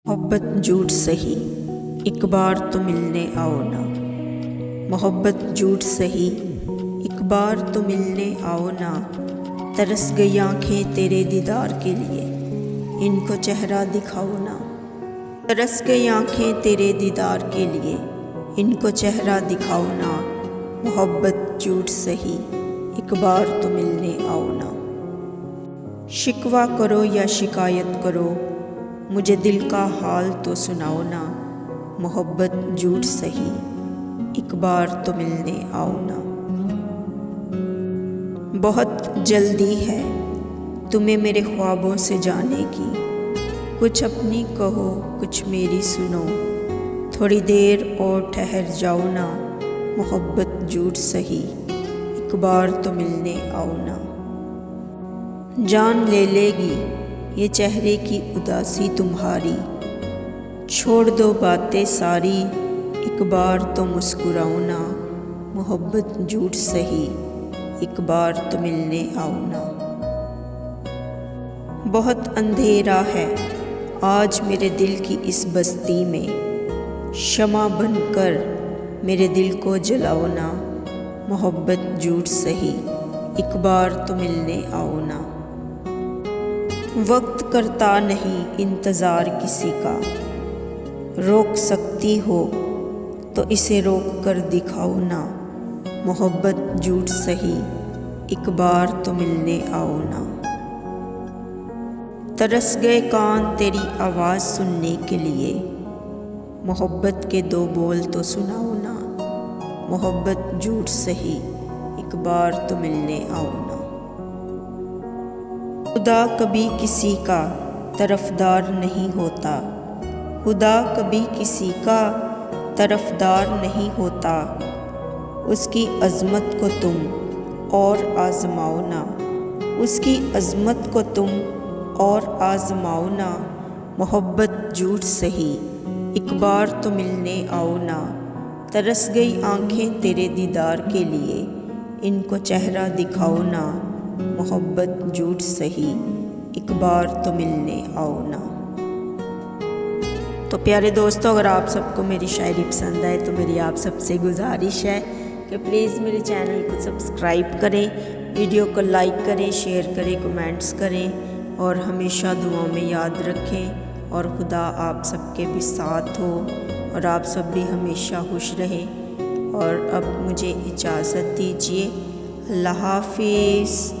मोहब्बत झूठ सही, एक बार तो मिलने आओ ना। मोहब्बत झूठ सही, एक बार तो मिलने आओ ना। तरस गई आँखें तेरे दीदार के लिए, इनको चेहरा दिखाओ ना। तरस गई आँखें तेरे दीदार के लिए, इनको चेहरा दिखाओ ना। मोहब्बत झूठ सही, एक बार तो मिलने आओ ना। शिकवा करो या शिकायत करो, मुझे दिल का हाल तो सुनाओ ना। मोहब्बत झूठ सही, एक बार तो मिलने आओ ना। बहुत जल्दी है तुम्हें मेरे ख्वाबों से जाने की, कुछ अपनी कहो कुछ मेरी सुनो। थोड़ी देर और ठहर जाओ ना। मोहब्बत झूठ सही, एक बार तो मिलने आओ ना। जान ले लेगी ये चेहरे की उदासी तुम्हारी, छोड़ दो बातें सारी, एक बार तो मुस्कुराओ ना। मोहब्बत झूठ सही, एक बार तो मिलने आओ ना। बहुत अंधेरा है आज मेरे दिल की इस बस्ती में, शमा बनकर मेरे दिल को जलाओ ना। मोहब्बत झूठ सही, एक बार तो मिलने आओ ना। वक्त करता नहीं इंतज़ार किसी का, रोक सकती हो तो इसे रोक कर दिखाओ ना। मोहब्बत झूठ सही, एक बार तो मिलने आओ ना। तरस गए कान तेरी आवाज़ सुनने के लिए, मोहब्बत के दो बोल तो सुनाओ ना। मोहब्बत झूठ सही, एक बार तो मिलने आओ ना। खुदा कभी किसी का तरफदार नहीं होता, खुदा कभी किसी का तरफदार नहीं होता। उसकी अज़मत को तुम और आज़माओ ना, उसकी अज़मत को तुम और आज़माओ ना। मोहब्बत झूठ सही, एक बार तो मिलने आओ ना। तरस गई आँखें तेरे दीदार के लिए, इनको चेहरा दिखाओ ना। मोहब्बत झूठ सही, एक बार तो मिलने आओ ना। तो प्यारे दोस्तों, अगर आप सबको मेरी शायरी पसंद आए तो मेरी आप सबसे गुजारिश है कि प्लीज़ मेरे चैनल को सब्सक्राइब करें, वीडियो को लाइक करें, शेयर करें, कमेंट्स करें और हमेशा दुआओं में याद रखें। और खुदा आप सबके भी साथ हो और आप सब भी हमेशा खुश रहें। और अब मुझे इजाज़त दीजिए। अल्लाह हाफिज़।